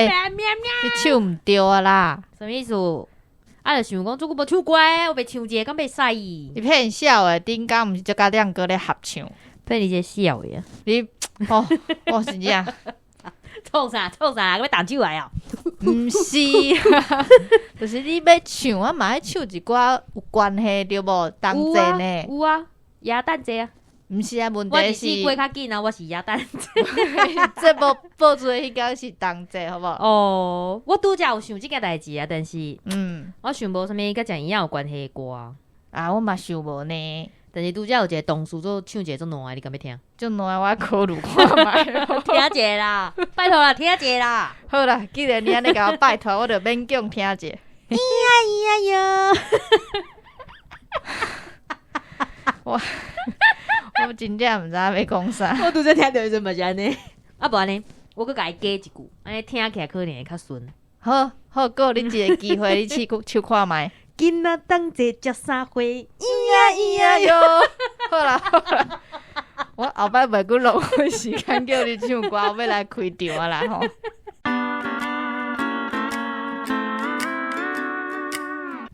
你唱唔对啊啦，什么意思？啊，就想讲做久无唱过，我袂唱一个，敢袂使？你骗笑诶，顶工毋是就甲亮哥咧合唱，骗你这笑的啊！你哦是这样，创啥？要打酒来啊？毋是，就是你要唱，我嘛要唱一寡有关系对无？同齐呢？有啊，鸭蛋节啊！毋是啊，问我题是过较紧啊，我是鸭蛋节。这报出的迄个是同齐，好无？哦，我拄则有想即件代志啊，但是我想无啥物甲讲一样有关系的歌啊，我嘛想无呢。但是拄则有一个同事做唱一个做烂的，你敢要听？就烂我考虑看卖，听一下啦，拜托啦，听一下啦。好啦，既然你安尼甲我拜托，我就勉强听者。咿呀咿呀哟！我真正毋知要讲啥。我拄则听到迄阵嘛是安尼，啊无安尼，我搁甲伊加一句，安尼听起来可能会较顺。好，给你一个机会，你唱看卖。囡仔当这才3岁，咿呀哟！好啦，我后摆袂阁浪费时间叫你唱歌，我要来开场啊啦吼。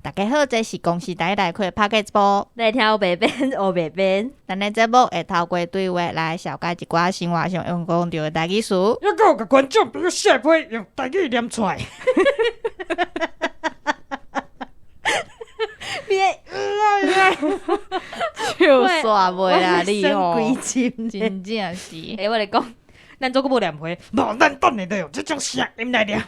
大家好，这是公司台开拍个节目，来听黑白边黑白边。咱的节目会透过对话来了解一寡生活上用讲到的台语词，还有甲观众朋友下批用台语念出来。笑煞袂啦你吼，真正是。我来讲，咱做个无念批，无，咱等下就用这种声音来念。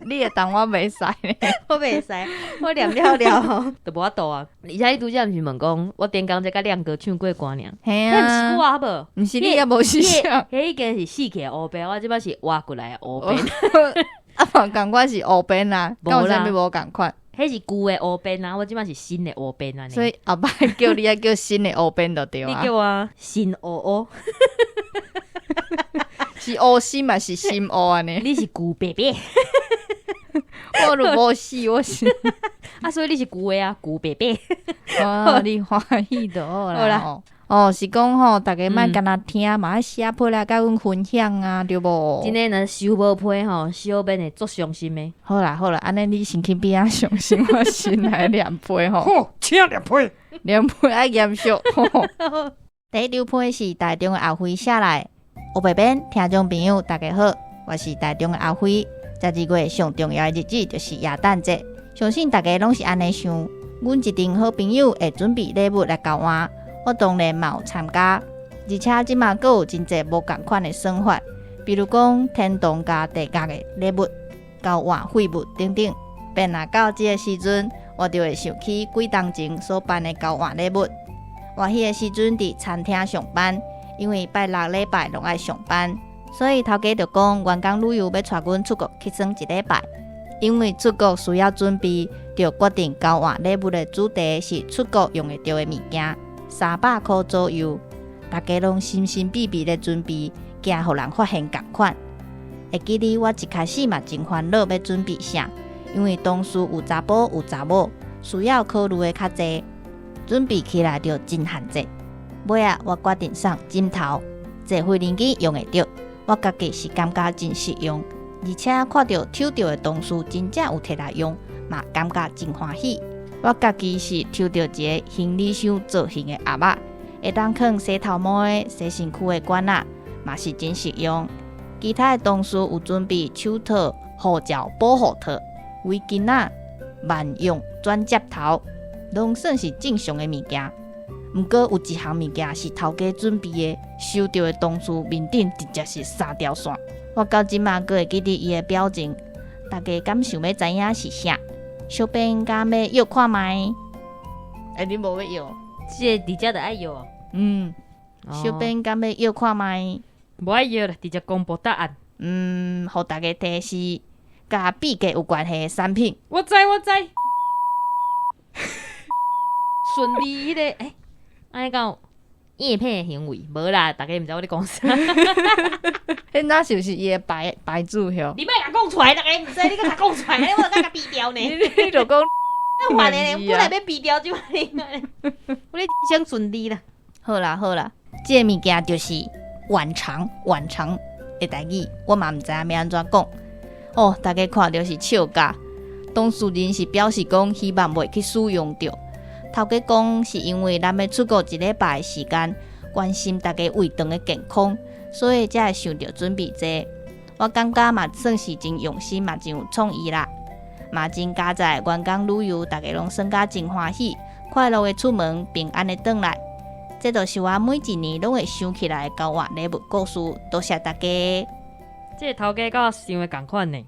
你会当我袂使呢？我袂使，我念了吼，就无法度啊。而且你拄则毋是问讲，我顶工才甲亮哥唱过歌尔，嘿迄毋是我啊，无？毋是你也无是啥？迄已经是死起乌边，我即摆是挖过来的乌边。啊，嘛共款是乌边啊，无啦有啥物无共款？迄是旧的乌边啊，我即摆是新的乌边啊。所以后摆叫你啊叫新的乌边就对啊。你叫我新乌乌，是乌心嘛是心乌安尼？你是旧白白。我如无死，我是啊，所以你是旧的啊，旧白白。哦，你欢喜就好啦。好啦哦，是讲吼，大家莫干那听嘛，写批来甲阮分享啊，对无？真诶，若收无批吼，小编会足伤心诶。好啦，安尼你先去边仔上心，我先来念批吼。好，请念批。念批爱严肃。第一张批是台中的阿辉写来，黑白边听众朋友大家好，我是台中的阿辉。12月上重要的日子就是耶诞节，相信大家拢是安尼想。阮一群好朋友会准备礼物来交换，我当然嘛有参加。而且即马阁有真侪无共款的算法，比如讲天动加地价的礼物、交换废物等等。便若到即个时阵，我就会想起几当前所办的交换礼物。我迄个时阵伫餐厅上班，因为拜6礼拜拢爱上班。所以头家就讲，员工旅游要带阮出国去耍1礼拜，因为出国需要准备，就决定交换礼物的主题是出国用会到的物件，300块左右。大家拢心心必必的准备，惊互人发现共款。会记得我一开始嘛真烦恼要准备啥，因为同事有查甫有查某，需要考虑的较济，准备起来就真限制。尾仔我决定送枕头，坐飞轮机用会到。我家己是感觉真实用，而且看到抽到的同事真正有摕来用，嘛感觉真欢喜。我家己是抽到一个行李箱造型的盒仔，会当放洗头毛的、洗身躯的管仔，嘛是真实用。其他的同事有准备手套、护照保护套、围巾仔、万用转接头，拢算是正常的物件。毋过有一项物件是头家准备的，收到的同事面顶直接是3条线。我到即马阁会记得伊的表情，大家敢想要知影是啥？小编敢要摇看卖？你无要摇？这直接就爱摇哦。小编敢要摇看卖？无爱摇啦，直接公布答案。互大家提示，甲笔记有关系的产品。我知。顺利迄个安尼讲叶片的行为，无啦，大家毋知我咧讲啥。迄那是不是伊的牌子哟？你莫甲讲出来，大家毋知，你甲讲出来，我甲甲毙掉呢。你就讲，我烦的呢，本来要毙掉就我咧想顺利啦。好啦，这个物件就是晚肠，的代志，我嘛毋知影要安怎讲。哦，大家看到是笑甲，当事人是表示讲希望袂去使用着。头家讲是因为咱要出国一礼拜的时间，关心大家胃肠的健康，所以才会想着准备这。我感觉嘛算是真用心，嘛真有创意啦。嘛真加在员工旅游，大家拢算甲真欢喜，快乐的出门，平安的转来。这就是我每一年拢会想起来的交换礼物故事。多谢大家。这个头家甲我想的同款呢，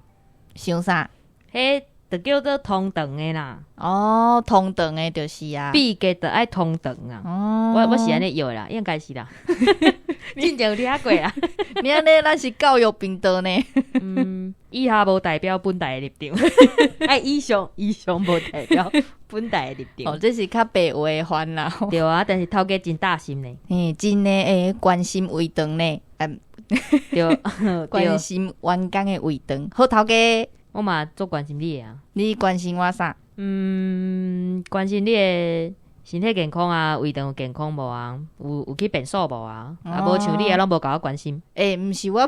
想啥？迄就叫做通肠的啦，哦，通肠的就是啊。毕价就爱通肠啊。哦，我是安尼摇啦，应该是啦。真正有听过啦。你安尼咱是教育频道呢。以下无代表本台的立场。哎，以上无代表本台的立场。哦，这是较白话的番啦。对啊，但是头家真大心呢。真的会关心胃肠呢。对，关心员工的胃肠。好，头家，我嘛做关心你的啊。你关心我啥？关心你的身体健康啊，胃肠有健康无啊？有去变数无啊？无像你啊，拢无甲我关心。毋是我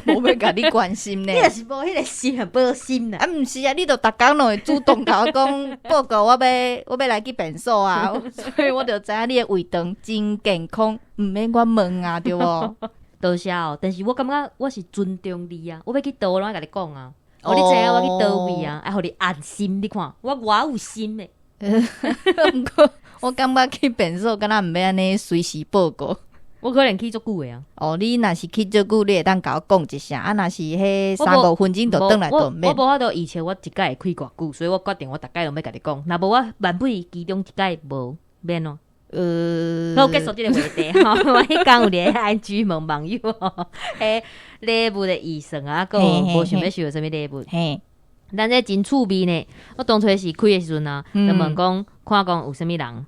无要甲你关心呢。你若是无迄个心，很无心啦。毋是啊，你都逐工拢会主动甲我讲报告，我要来去变数啊，所以我就知影你的胃肠真健康，毋免我问啊，对无？多谢哦，但是我感觉我是尊重你啊，我要去倒，我拢爱甲你讲啊。你知影我去倒位啊，爱互你安心。你看我偌有心的。毋过我感觉去变数，敢若毋免安尼随时报告。我可能去足久的啊。哦，你若是去足久，你会当甲我讲一声。啊，若是迄3-5分钟就转来就免。我无法度，以前我一届会开偌久，所以我决定我逐届拢要甲你讲。若无我万不其中一届无免咯。好，结束这个话题吼。我迄天有咧 IG 问网友吼，迄礼物的预算啊，佮无想要收什么礼物。咱这真趣味呢。我当初是开的时阵啊，就问讲，看讲有啥物人，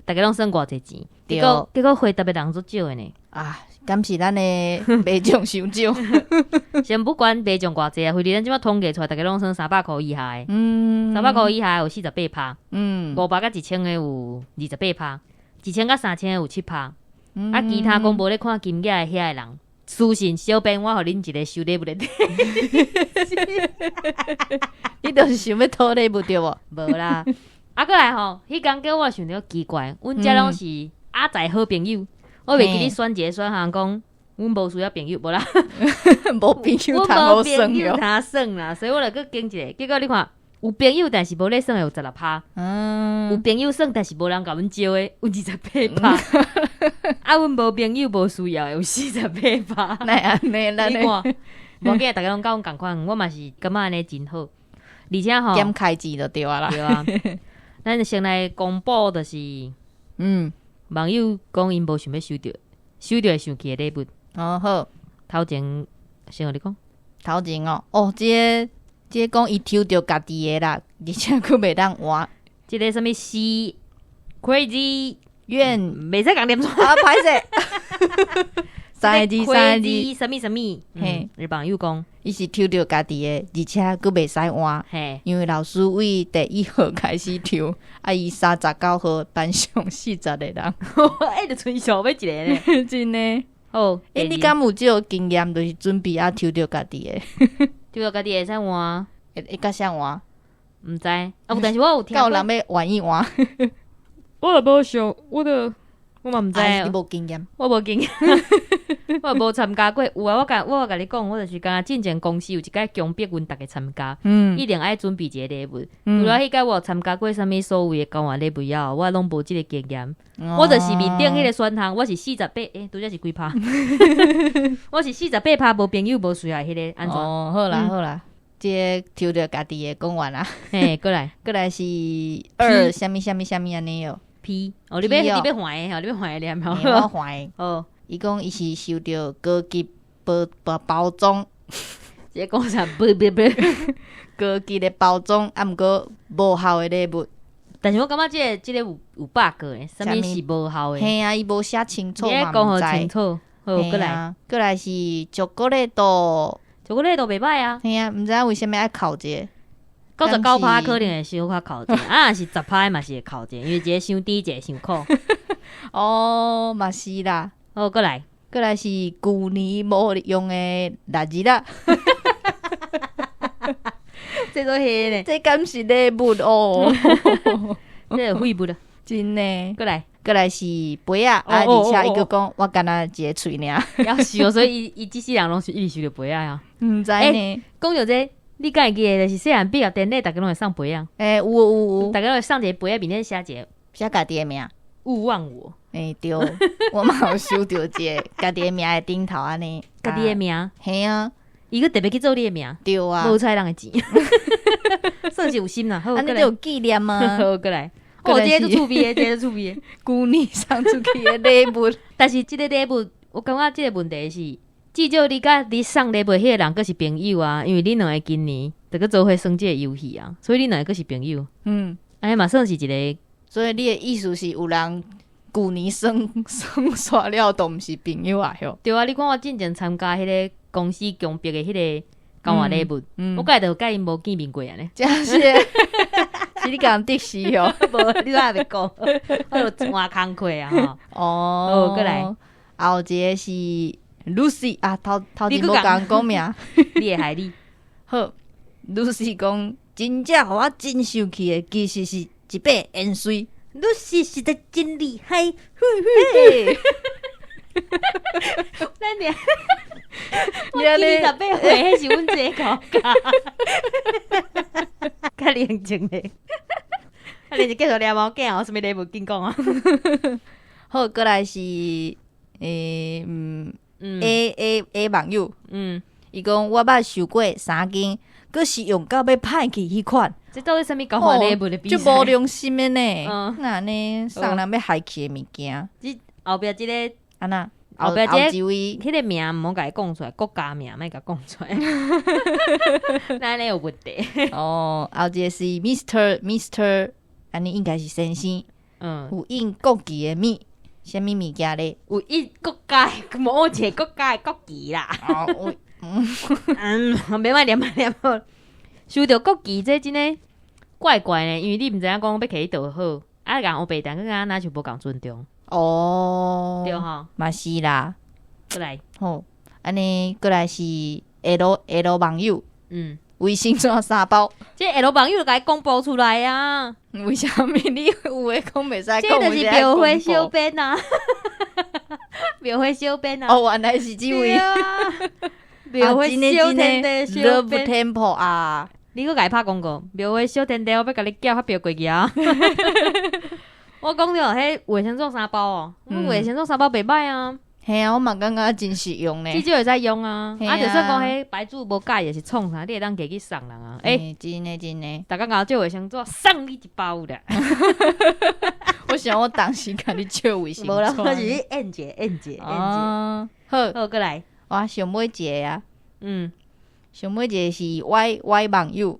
大家拢算偌济钱，结果回答的人足少的呢。啊，敢是咱的卖奖伤少。先不管卖奖偌济啊，回伫咱即摆统计出来，大家拢算300块以下的。300块以下有48%，500甲1000的有28%，1000甲3000的有7%，啊，其他讲无咧看金额的遐的人。私信小编，我互恁一个收礼物的。你就是想要讨礼物对无？无啦，过来吼，迄工叫我想着奇怪，阮遮拢是阿仔好朋友，我袂记你选一个选项讲，阮无需要朋友，无啦，无朋友通好算哟，通算啦，所以我就去经一个，结果你看。有朋友，但是无咧算的有16%。有朋友算，但是无人甲阮招的有28%。啊，阮无朋友无需要的有48%。那安尼，你看，无紧，大家拢甲阮共款，我嘛是感觉安尼真好。而且吼，减开支就对啊啦。对啊，咱先来公布就是，网友讲因无想要收到会生气的礼物。哦好，头前先互你讲。头前这讲伊抽着家己的啦，而且佫袂当换。这个什么 C crazy 愿袂使讲念错啊，歹势。三个字，什么？嘿，日网友讲，伊是抽着家己的，而且佫袂使换。嘿，因为老师为第1号开始抽，啊，伊39号班上40个人，就剩上要一个呢，真的。哦，你敢有这个经验，就是准备抽着家己的？抽着家己会使换，会甲啥换？毋知啊，但是我有听过。有人要换一换，我就无想，我嘛毋知啊。你无经验，我无经验，我无参加过。有啊，我甲你讲，我就是讲进前公司有一届强迫阮逐个参加，一定爱准备一个礼物。除了迄届我有参加过啥物所谓的交换礼物以后，我拢无即个经验。我就是面顶迄个选项，我是48%，拄则是几趴？我是48%，无朋友无需要迄个安怎？哦，好啦好啦，这抽着家己的讲完啦。嘿，过来是2什么安尼哦。P 哦，你要还的吼，你要还的念吼。我还哦，伊讲伊是收到高级包装，这讲啥？不，高级的包装，啊，毋过无效的礼物。但是我感觉这个有 bug 诶，啥物是无效诶？嘿啊，伊无写清楚嘛，你讲好清楚。好，过来是巧克力豆袂歹啊。嘿啊，毋知影为虾米爱考者。99%可能会小可考者，啊是10%嘛是会考者，因为一个伤低，一个伤苦。哦，嘛是啦。好，过来，过来是旧年无用的垃圾啦，这都黑呢，这敢是礼物哦，这个废物了。真的。过来，过来是杯啊，而且伊个讲我敢若一个喙尔，要收，所以伊即世人拢是一直收着杯啊呀。毋知呢。讲到这，你敢会记得就是细汉毕业典礼，大家拢会送杯啊，有，大家拢会送一个杯啊，面顶写一个写家己的名。勿忘我，对，我嘛有收到一个家己的名的顶头安尼，家己的名，嘿啊，伊个特别去做你的名，对啊，无菜人的钱，算是有心啦。好，过来，安尼就有纪念啊。好过来。过来是这个都趣味的，这个都趣味的。旧年送出去的礼物，但是即个礼物，我感觉即个问题是，至少你甲你送礼物迄个人佫是朋友啊，因为恁两个今年着佫做伙耍即个游戏啊，所以恁两个佫是朋友。安尼嘛算是一个，所以你的意思是有人旧年算煞了都毋是朋友啊？吼，对啊，你看我进前参加迄个公司强迫的迄个交换礼物，我甲着甲因无见面过安尼。真是的，是你讲的是哦，无，你还袂讲，我就换工课啊吼。哦，过来，后一个是 Lucy 啊，头前无讲讲名，你会害你。好 ，Lucy 讲真正互我真生气的，其实是一把盐水。Lucy 实在真厉害，嘿，咱俩，我今年18岁，迄是阮这个国家，较冷静嘞。啊，你是继续抓猫囝哦？什么礼物紧讲啊？好，过来是A 网友，伊讲我捌收过3件，佫是用到要歹去迄款。这到底什么交换礼物的比赛？就无良心的呢，那呢送人要害去的物件。这后壁这个安那后壁一位，迄个名毋好甲伊讲出来，国家名莫甲讲出来，那安尼有问题。哦，后一个是 Mr，安尼应该是先生，有印国旗的物，啥物物件咧？有印国家的，无一个国家的国旗啦。免买念好。收到国旗这真诶怪怪呢，因为你毋知影讲要摕伊倒好，啊，共黑白蛋跟若像无共尊重。哦，对吼，嘛是啦。过来，好，安尼过来是 L 网友，卫生纸3包。这 L 网友甲伊公布出来啊！为虾米你有诶讲袂使讲？这就是庙会小编啊，庙会小编啊。哦，原来是这位。庙会小天地小 Love Temple 啊！你搁甲伊拍广告，庙会小天地，我要甲你叫发表过去啊！我讲着，迄卫生纸3包哦，卫生纸3包袂歹啊。嘿啊，我嘛感觉真实用呢。至少会使用啊。啊，就算讲迄牌子无改，也是创啥，你会当摕去送人啊。真的。大家搞这卫生纸送你1包的。我想我当时甲你借卫生纸。无啦，我是应节。好，过来。我上尾一个啊，上尾一个是 Y 网友，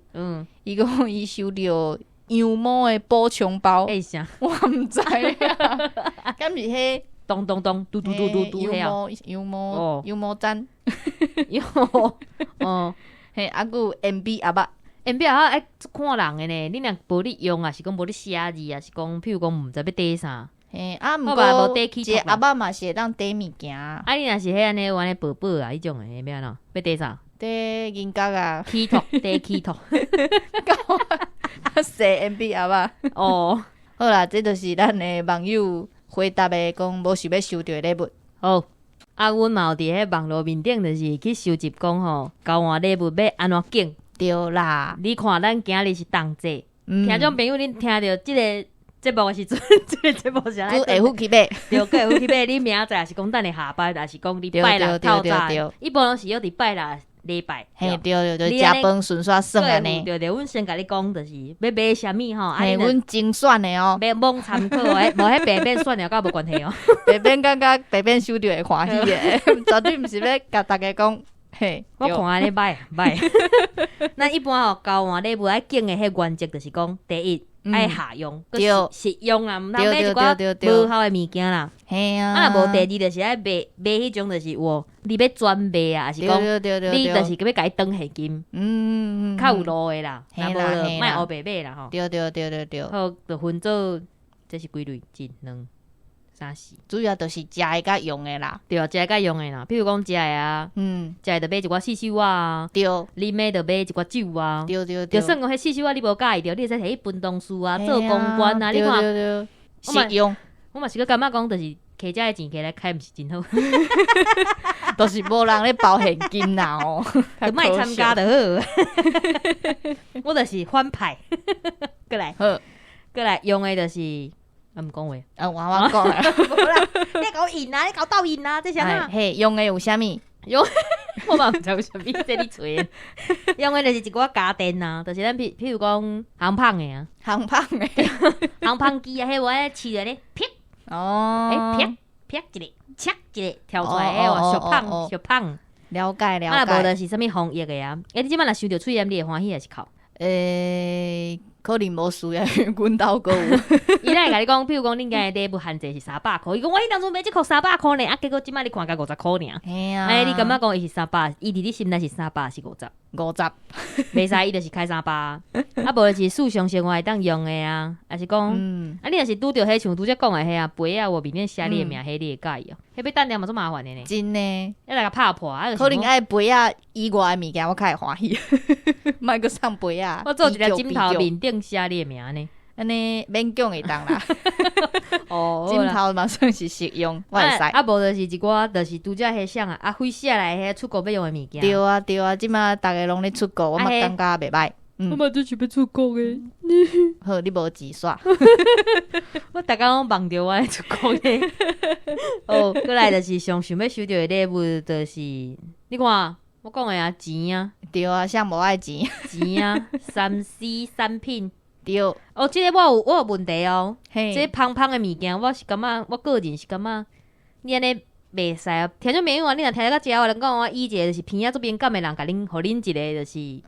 伊讲伊收到羊毛的补充包，啥？我毋知啊，敢是迄咚嘟羊毛毡，嘿，啊佫有 MB 阿爸。MB 啊，爱看人的呢，你若无你用啊，是讲无你写字啊，是讲譬如讲毋知要缀啥。嘿，毋过一个阿爸嘛是会当缀物件。啊，你若是迄安尼玩的宝宝啊，迄种诶，要安怎？要缀啥？得银角啊，起托得起托，说 MB 啊吧。哦，好啦，这就是咱的网友回答的，讲无想要收到的礼物。好，啊，阮嘛有伫迄网络面顶，就是去收集讲吼，交换礼物要安怎拣？对啦，你看咱今日是同齐，听众朋友，恁听到即个节目的时阵，即个节目是安尼，会付去买，对，会付去买。你明仔载是讲等下下班，还是讲礼拜六透早？一般拢是要礼拜六。礼拜，嘿，对，食饭顺续算安尼。对，阮先甲你讲，就是要买啥物吼，嘿，阮精选的哦，要罔参考诶，无迄白变选了，甲无关系哦。白变感觉白变收到会欢喜诶，绝对毋是要甲大家讲，嘿，我看安尼歹。咱一般吼交换礼物爱拣诶，迄原则就是讲，第一爱下用，对，实用啊，毋通买一寡无效诶物件啦。嘿啊，啊，无第二就是爱买迄种，就是你要专卖啊，还是讲你就是要甲伊当现金，较有路诶啦，若无就卖黑白买啦吼。对。好，就分做这是几类？1、2、但是主要就是食的甲用的啦。对啊，食甲用的啦，比如讲食的啊，食的就买一寡四手啊，对，啉的就买一寡酒啊，对，就算讲迄四手啊，你无介意着，你会使摕去分东事啊，做公关啊，你看，对，实用，我嘛是个感觉讲，就是摕遮的钱摕来开，毋是真好，都是无人咧包现金啦哦，就莫参加就好。我就是反派，过来用的就是毋讲话，我讲啦，无啦，你甲我赢啊，你甲我斗赢啊，这啥啊？嘿，用的有啥物？用我嘛毋知有啥物，这你吹的。用的就是一寡家电啊，就是咱譬如讲烘芳的啊，烘芳的，烘芳机啊，迄有迄饲着咧，啪，哦，啪一个，切一个，跳出来迄小胖。了解。啊，无就是啥物防疫的啊，你即摆若收着喙炎，你会欢喜还是哭？可能无需要，阮兜个有。伊来甲你讲，譬如讲，恁家的礼物限制是300块，伊讲我迄当初买即箍300块呢，啊，结果即摆你看甲50块尔。嘿啊，你感觉讲伊是300，伊伫你心内是300是50，袂使伊就是开300，啊，无就是日常生活会当用的啊，还是讲，啊，你若是拄着迄像拄则讲的迄啊杯啊，我面面写你的名，迄你会介意哦？迄要等下嘛做麻烦的呢。真的，要来甲拍破啊！可能爱杯啊以外的物件，我较会欢喜。莫阁送杯啊，我做一个枕头面顶写你的名呢。安尼勉强会当啦。哦，枕头嘛算是实用，我会使。啊，无就是一寡，就是拄则迄啥啊，啊，飞写来迄出国要用的物件。对啊，即马逐个拢咧出国，我嘛感觉袂歹。我嘛就是要出国的。好，你无钱煞。我逐工拢望着我出国的。哦，过来就是上想要收到的礼物，就是你看我讲的啊，钱啊，对啊，谁无爱钱？钱啊，3C 产品。对，哦，这个我有问题哦。嘿，这芳芳的物件，我是感觉，我个人是感觉，你安尼袂使啊。听种朋友啊，你若听到遮，有人讲我以一个就是鼻仔做敏感的人，甲恁，互恁一个就是，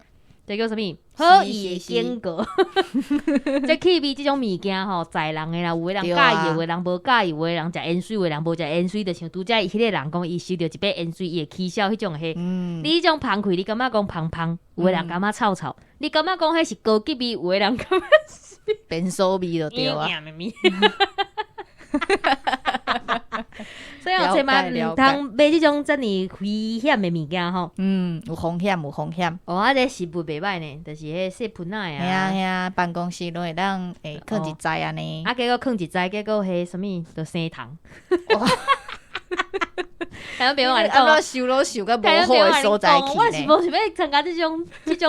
这叫啥物？好意的警告。这气味这种物件吼，在人的啦，有的人介意，有的人无介意，有的人食盐水，有的人无食盐水，就像拄则迄个人讲，伊收到一杯盐水，伊会起笑迄种嘿。你迄种芳气，你感觉讲芳，有的人感觉臭，你感觉讲迄是高级味，有的人感觉是变手味就对啊。所以千万毋通买即种遮尔危险的物件吼。有风险。哦，啊，这食物袂歹呢，就是迄细盆仔啊。嘿啊，办公室拢会当囥一载安尼。啊，结果囥一载，结果迄什物就生虫。听别人讲，收到无好的所在去我是无想要参加即种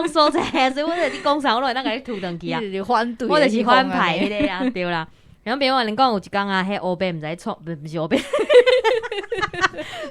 所在，所以我就伫工厂，我就会当甲你吐转去啊。我就是反派迄个啊，对啦。然后别人讲有一工啊，迄乌白毋知创，不是乌白，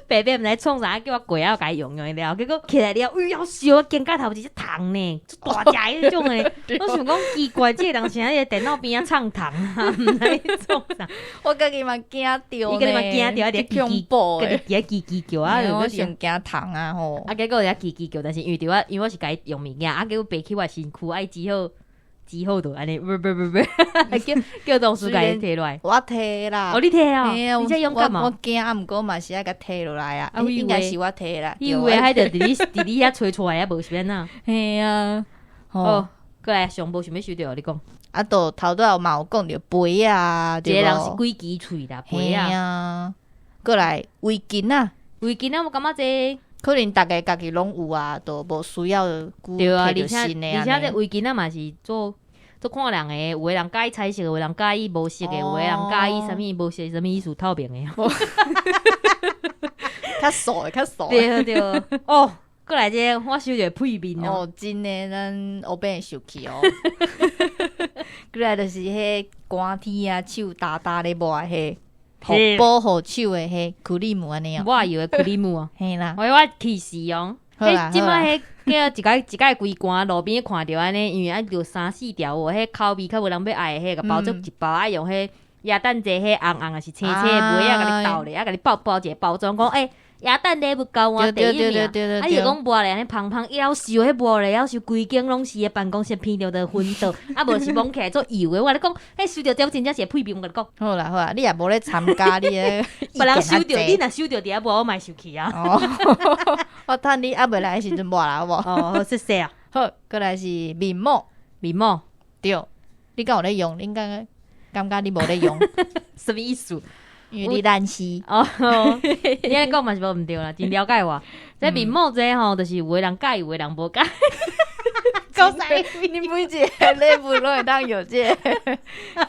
白白毋知创啥，叫我过啊，甲伊用了，结果起来了，哎呀，笑我肩胛头一只虫呢，大只迄种诶。我想讲奇怪，这个人是喺电脑边啊唱虫啊，毋知创啥。我家己嘛惊着，伊家己嘛惊着，一直恐怖诶，一直叽叫啊，我上惊虫啊吼。啊，结果一直叽叫，但是因为我是甲伊用物件，啊，结果爬起我身躯，爱只好就安尼，不，叫同事甲伊摕落来。我摕啦。哦，你摕啊？你这勇敢嘛？我惊啊，毋过嘛是爱甲摕落来啊。应该是我摕啦。以为迄着伫你遐吹出来啊，无是安那？嘿啊。哦，过来上无想要收到，你讲。啊，都头拄嘛有讲着杯啊，一个人是几支喙啦，杯啊。过来围巾啊，我感觉这。可能大家家己拢有啊，都无需要对啊，而且这围巾啊嘛是做看人的，有的人介意彩色，有的人介意无色的，有的人介意啥物无色啥物意思透明的。较素的。对。哦，过来这我收着屁面哦，真的，咱后边会受气哦。过来就是迄寒天啊，手大咧抹迄。保护手的迄苦力姆安尼啊，我也以为苦力姆啊，嘿啦，我气死哦！迄即摆迄叫一届规罐路边看着安尼，因为爱着3-4条哦，迄口味较无人要爱的迄个包做一包，爱用迄鸭蛋仔迄红红啊是青青的梅啊，甲你倒咧，啊甲你包一个包装，讲鸭蛋礼物交我第一名，啊伊就讲抹咧安尼芳，夭寿迄抹咧夭寿规间拢是诶办公室闻着的熏到，啊无是摸起来做油诶，我咧讲，收着这真正是屁面，我甲你讲。好啦，你也无咧参加你诶，别人收着，你若收着伫遐抹，我嘛受气啊。我等你还袂来时阵抹啦，好无？哦，谢谢啊。好，过来是面膜，对，你敢有咧用？你感觉你无咧用？什么意思？因为你烂死。哦，你安尼讲嘛是无毋对啦，真了解我。这面膜这吼，就是有的人介，有的人无介。够使，你每一个level拢会当有这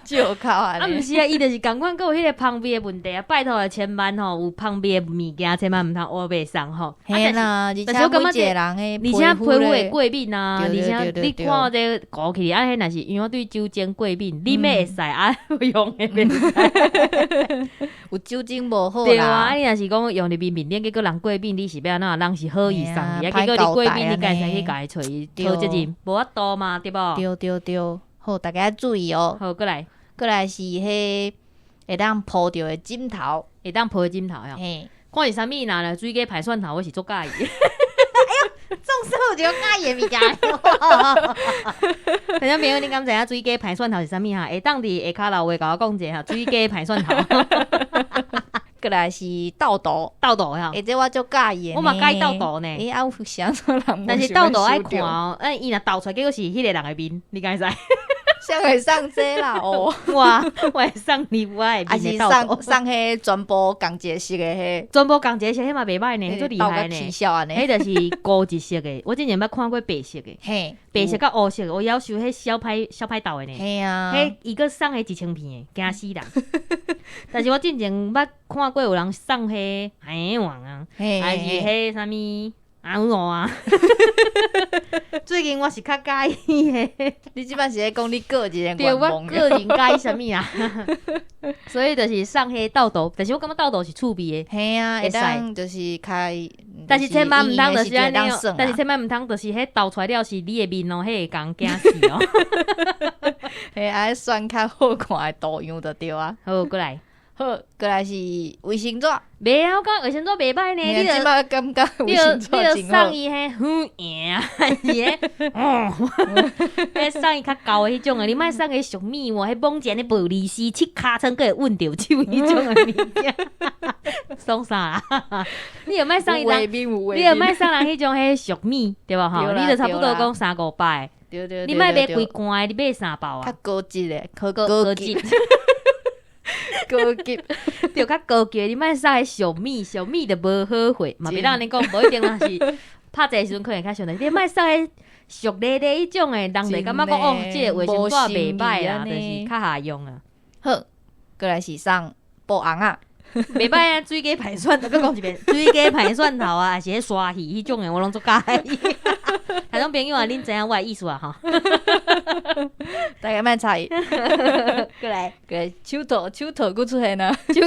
就靠安啊，毋是啊，伊就是共款，佮有迄个旁边的问题啊。拜托啊，千万吼有旁边的物件，千万毋通乌白送吼。嘿啦，而且每一个人的而且皮肤会过敏啊，而对且你看这过去啊，迄若是因为对酒精过敏，你咩会使啊？用的袂使。有酒精无好啦。对啊，你若是讲用入面顶，结果人过敏，你是要哪？人是好意送你，结果你过敏，你家才去甲伊找伊讨责任，无法度嘛，对无？对，好，大家注意哦。好，过来是迄会当铺着的枕头，会当抱枕头呀。嘿，看是啥物啦？水鸡排蒜头，我是足介意。总是有一个介意的物件。大家朋友，你敢知影水鸡排蒜头是啥物哈？会当伫下骹楼话甲我讲者哈，水鸡排蒜头。过来是豆豆呀，这我足介意的。我嘛介意豆豆呢。啊，有啥人？但是豆豆爱看哦，伊若倒出来结果是迄个人的面，你敢知？谁会送这啦？哦，我会送你我的面的豆豆，送迄全部共一色的迄，全部共一色，迄嘛袂歹呢，迄足厉害呢。迄就是高一色的，我之前捌看过白色的，嘿，白色甲乌色的，我要求迄小歹豆的呢。嘿啊，迄伊个送迄1000片的，惊死人。但是我之前捌看过有人送迄海王啊，还是迄啥物啊。最近我是较介意的，你即摆是咧讲你个人对，我个人介意啥物啊？所以就是送迄豆豆，但是我感觉豆豆是趣味的。嘿啊，会当就是开，但是千万毋通就是安尼哦，但是千万毋通就是迄倒出来了是你的面哦，迄会讲惊死哦。嘿，爱选较好看的图样就对啊。好，过来。好，过来是卫生纸。袂啊，我讲卫生纸袂歹呢。你即摆感觉卫生纸真好？你送伊迄啊，迄送伊较厚的迄种的，你莫送伊俗米喎，迄绑一个玻璃丝，七尻川个会稳着手迄种的物件。送啥啊？你又莫送伊人，你又莫送人迄种迄俗米，对无吼？你就差不多讲3-5摆。对。你莫买规罐的，你买3包啊？较高级的，高级。高级，对，较高级，你莫送迄小米就无好货，嘛别当安尼讲，无一定若是拍者时阵可能较上台。你莫送迄俗咧迄种诶，人就感觉讲哦，即个卫生纸袂歹啊，就是较下用啊。好，过来是送布红啊，袂歹啊，水鸡排蒜头，佮讲一遍，水鸡排蒜头啊，还是迄刷鱼迄种诶，我拢足介意。台中朋友啊，恁知影我诶意思啊吼？大家莫猜。过来，手套佫出现啊！手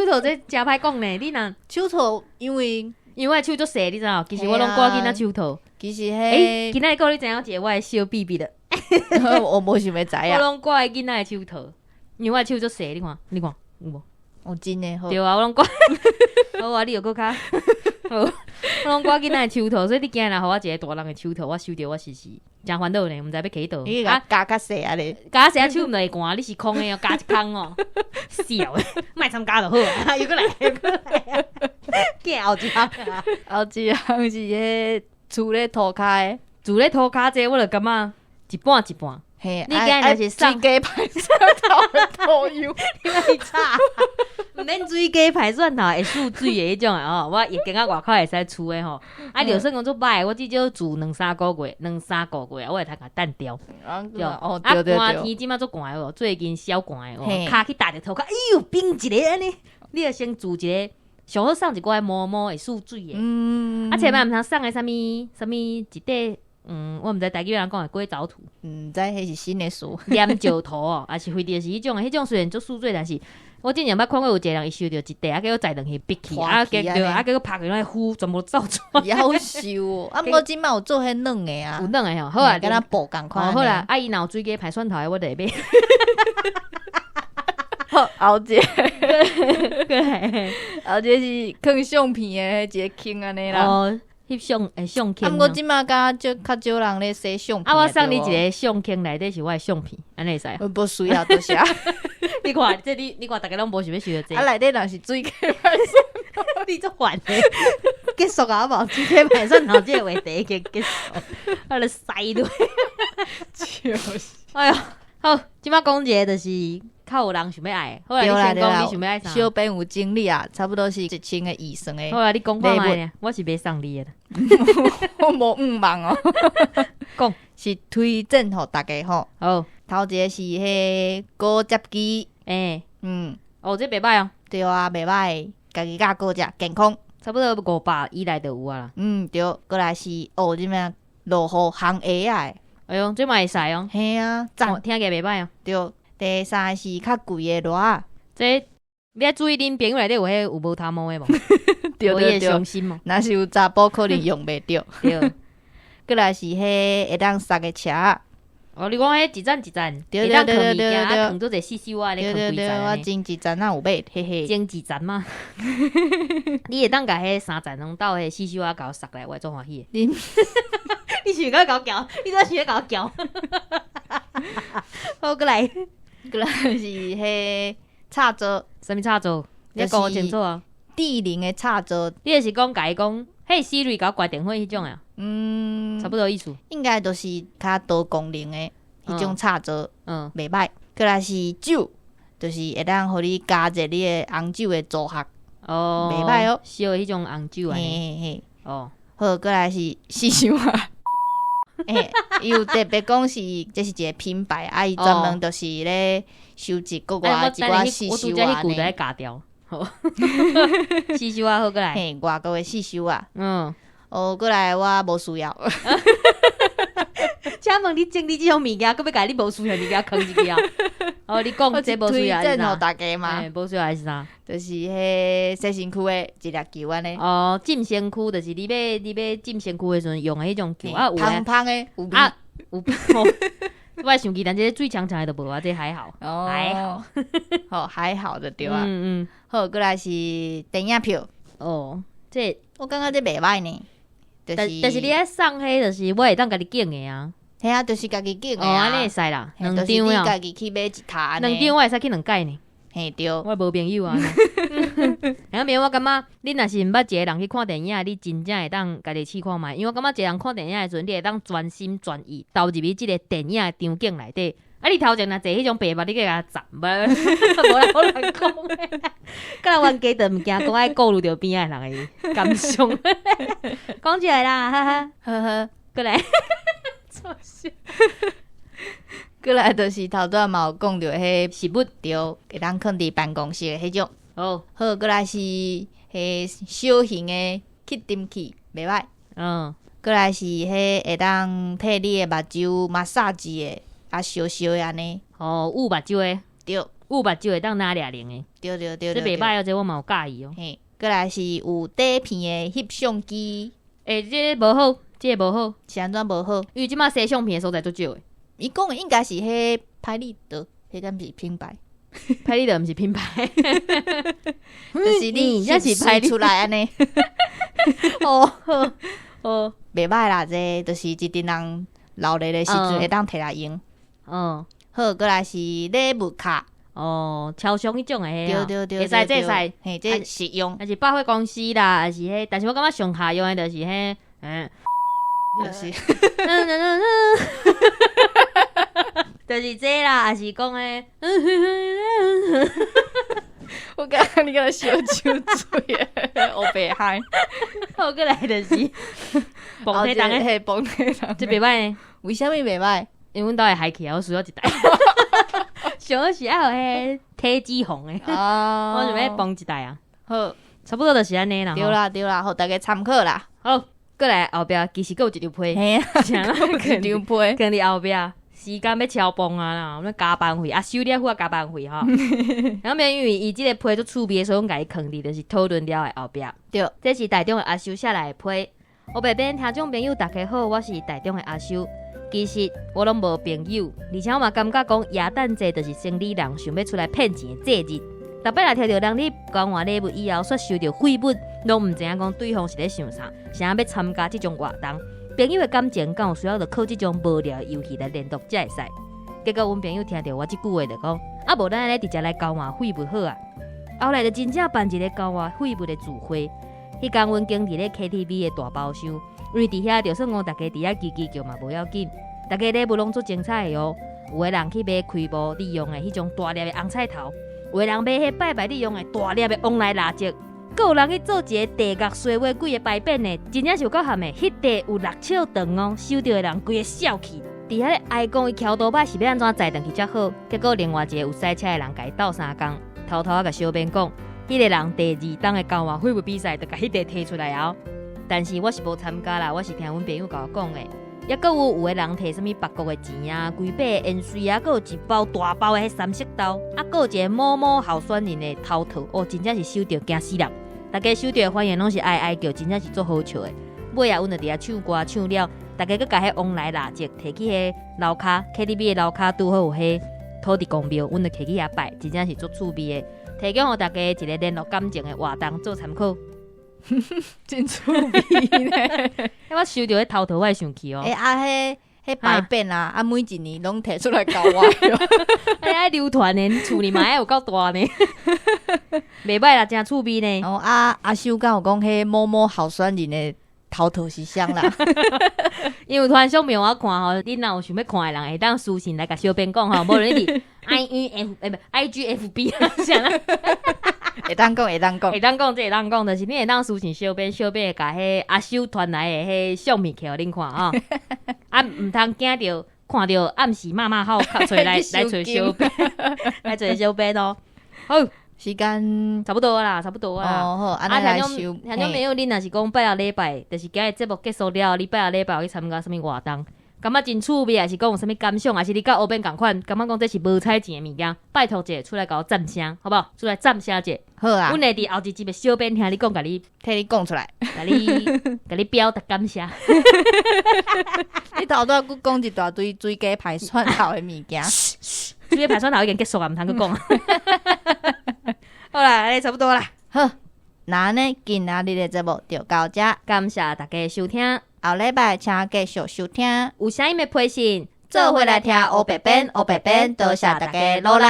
套这真歹讲呢。你若手套，因为我的手足细，你知影？其实我拢挂囡仔手套。其实迄，今仔个你知影一个我的小秘密的？我无想要知影。我拢挂囡仔的手套，因为我的手足细，你看有无？有真诶好。对啊，我拢挂。好啊，你又搁较好。我拢挂囡仔的手套，所以你今日若互我一个大人的手套，我收着我是真烦恼呢，毋知要摕倒。你加较细啊咧，加细啊手毋就会寒，你是空的哦，加一空哦，笑的，莫参加就好啊，又过来，见后一项啊，后一项是迄厝咧涂骹的，厝咧涂骹这我就感觉一半一半。嘿，你今日就是送水鸡排蒜头的涂油，你莫吵，毋免水鸡排蒜头会漱水的迄种的哦，我已经啊外口会使厝的吼，啊就算讲做歹，我至少住2-3个月，我会通甲等掉。对，哦对，对，天即马足寒哦，最近小寒的哦，骹去搭着涂骹，哎呦冰一个安尼，你着先住一个，上好送一寡毛毛会漱水的。啊，千万毋通送个啥物一块。我毋知台语人讲的果藻土，毋知迄是新的书，黏石头哦，还是非得是迄种的，迄种虽然足宿醉，但是我之前捌看过有一个人伊收到一袋，啊，叫我载落去逼去，啊，叫我拍去那呼，全部走出来，夭寿哦！啊，毋过即摆有做迄软的啊，有软的吼，好啊，敢若布共款。好啦，啊，伊若有水鸡排蒜头的，我就会买。好，后一个是放相片的一个坑安尼啦。哦，翕相片。啊，毋过即摆较少人咧洗相片。啊，我送你一个相片内底是我的相片，安尼会使？无需要，多谢。你看，这你看，大家拢无想要收到这。啊，内底若是水鸡排蒜头，你足烦的。结束啊无？水鸡排蒜头这个话题结束，啊，就塞落。笑死！哎呀，好，即摆讲一个就是较有人想要爱的。好啦，你先讲你想要爱啥？小编有经历啊，差不多是1000个以上的。好啦，你讲看卖呢，我是袂送你的啦。我无忙哦。讲是推荐互大家吼。好，头一个是迄果汁机，哦，这袂歹哦。对啊，袂歹，家己教果汁健康。差不多500以内就有啊啦。对，过来是即么落雨烘鞋啊的。哎呦，这嘛会使哦。嘿啊，赞，听起来袂歹哦。对，第三是较贵的螺仔。这你要注意恁朋友内底有迄有无头毛的无？对对对，伤心哦。若是有查甫可能用袂着。对，过来是迄会当塞的车。哦，你讲迄一站一站，对会当放物对对对件，对放做者细细仔咧，放对对对，规站安尼。我前一站啊有买，嘿嘿。前一站嘛，你会当甲迄3站拢斗迄细细仔甲塞来，我会做欢喜的。你想甲我交，你怎想甲我交？好，过来，过来是迄插座，啥物插座？你讲我清楚啊。智能的插座，你就是讲甲伊讲，嘿 Siri 甲我关电话迄种啊，差不多意思。应该都是较多功能的迄种插座，袂歹。过来是酒，就是会当互你加热你的红酒的组合，袂歹哦。烧迄种红酒啊，嘿嘿嘿。哦，好，过来是四箱啊。伊有特别讲是，这是一个品牌，啊，伊专门就是咧收集国外一寡四我拄则迄句在加掉。四修啊，好过来。嘿，外国的四修啊。过来我无需要。请问你整理即种物件，搁要甲你无需要物件囥入去啊？哦，你讲这无需要是啥？推荐互大家嘛。无需要还是啥？就是迄洗身躯的一粒球安尼。哦，浸身躯就是你要浸身躯的时阵用的迄种球啊，有胖胖的，有啊有。我想起，但这水强强的都无啊，这还好，还好，好还好的对啊。好，过来是电影票。哦，这我感觉这袂歹呢。但是你爱送迄，就是我会当家己拣的啊。嘿啊，就是家己拣的啊。哦，安尼会使啦，2张啊。就是你家己去买一塔安尼。2张我会使去2盖呢。嘿对。我无朋友啊。然后面我感觉你若是毋捌一个人去看电影，你真正会当家己试看觅，因为我感觉一个人看电影的时阵，你会当专心全意投入去即个电影的场景内底。啊，你头前若坐迄种白目，你去甲站无？无啦，好难讲。敢若阮家的物件，讲爱顾虑着边仔人的感想。讲起来啦，哈哈，呵呵，过来。过来就是头拄仔嘛有讲着迄食物着会当放伫办公室的迄种。好，过来是迄小型的吸尘器，袂歹。过来是迄会当替你的目睭马杀鸡的，啊烧烧的安尼。捂目睭的。对，捂目睭会当拿俩零的。对。这袂歹哦，这我嘛有介意哦。嘿，过来是有底片的翕相机。这无好，这无好，是安怎无好？因为即马洗相片的所在足少的。伊讲的应该是迄拍立得，迄敢是品牌。拍立得毋是品牌，就是你这是拍出来安尼。哦，袂歹啦，这就是一阵人老了的时阵会当摕来用。好，过来是礼物卡。超商迄种的对，会使这使，嘿，这实用。还是百货公司啦，还是迄，但是我感觉上下用的就是迄，就是就是这啦，还是讲诶，我感觉你敢小酒醉诶，我袂嗨。好，过来就是蹦体重诶，蹦体重，这袂歹呢？为虾米袂歹？因为阮兜会嗨起啊，我需要一台。想要是爱有迄体脂肪诶，我想要蹦一台啊。好，差不多就是安尼啦。对啦，互大家参考啦。好，过来后壁其实还有一张批，嘿啊，一张批，跟伫后壁。时间要超崩啊啦，我们加班费啊，收了付啊加班费吼。然后面因为伊即个批足趣味，所以阮家己囥伫就是讨论了的后壁。对，这是台中的阿修写来的批。我白边听众朋友大家好，我是台中的阿修。其实我拢无朋友，而且我嘛感觉讲耶诞节就是生理人想要出来骗钱的节日。特别来听到人咧交换礼物以后，煞收到废物，拢毋知影讲对方是咧想啥，想要参加即种活动。朋友的感情敢有需要着靠即种无聊的游戏来联络才会使。结果阮朋友听到我即句话就讲，啊无咱咧直接来交换废物好啊。后来就真正办一个交换废物的聚会。迄天阮经伫咧 KTV 的大包厢，因为伫遐就算讲大家伫遐叽叽叫嘛无要紧，大家礼物拢足精彩的哦。有的人去买开无利用的迄种大粒的红菜头，有的人买迄拜拜利用的大粒的旺来蜡烛，还有人去做一个地角西瓜贵的牌匾呢，真正是有够含的。迄地有6尺长哦，收到的人规个笑气。伫遐咧哀讲伊桥刀歹是要安怎载转去才好，结果另外一个有赛车的人甲伊斗3工，偷偷甲小编讲，迄个人第2档的交换废物比赛就甲迄地摕出来后，但是我是无参加啦，我是听阮朋友甲我讲的。也搁有的人摕什物别国的钱啊，规把烟水啊，搁有一包大包的迄3色豆，啊，搁有一个某某候选人的头套，哦，真正是收到惊死人！大家收到的反应拢是哀哀叫，真正是做好笑的。尾啊，阮就伫遐唱歌唱了，大家搁甲迄旺来蜡烛摕去迄楼骹 KTV 的楼骹，拄好有迄土地公庙，阮就摕去遐拜，真正是足趣味的，提供互大家一个联络感情的活动做参考。真趣味呢！我收到迄头套，我会生气哦。迄牌匾啊，每一年拢摕出来搞我。爱流传呢，厝里嘛爱有够大呢，袂歹啦，真趣味呢。哦阿修敢有讲迄某某候选人的头套是啥啦？因为突然想袂我看吼，恁若有想要看的人，会当私信来甲小编讲吼，无论你伫 IGFB 啥啦。会当讲，这会当讲，就是你会当私信小编，小编会甲迄阿修传来的迄相片摕互恁看啊。啊，毋通惊着看着暗时骂骂号，找来找小编，来找小编哦。好，时间差不多啦。哦好，安尼来收。像种朋友，恁若是讲拜6礼拜，就是今日节目结束了，你拜6礼拜有去参加什物活动？感觉真趣味，还是讲有啥物感想，还是你甲后边共款，感觉讲这是无彩钱的物件，拜托者出来甲我赞声，好不好？出来赞声者。好啊，阮会伫后一集的小编听你讲，甲你替你讲出来，甲你表达感谢。你头拄佫讲一大堆水鸡排蒜头的物件，水鸡排蒜头已经结束啊，毋通佫讲。好啦，安尼差不多啦。好，那呢今仔日的节目就到这，感谢大家收听。后礼拜请继续收听，有啥物要批信，做伙来听黑白边，黑白边，多谢大家努力。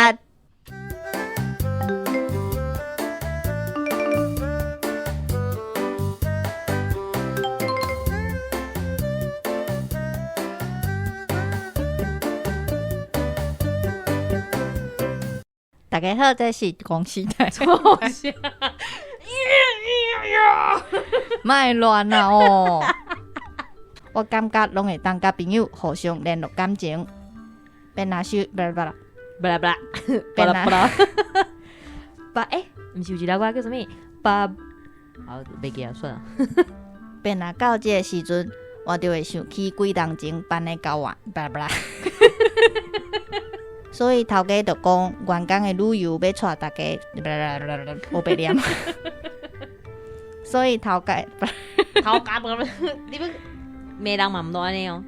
大家好，这是公司台。莫乱啦哦！我感觉拢会当甲朋友互相联络感情，变若是巴拉巴拉巴拉巴拉巴拉巴拉巴毋是有一条歌叫啥物？好袂记啊，算了。变若到这个时阵，我就会想起几当前办的交换，巴拉巴拉。所以头家就讲，员工的旅游要带大家，我白念。所以头家，你们骂人嘛毋多安尼哦。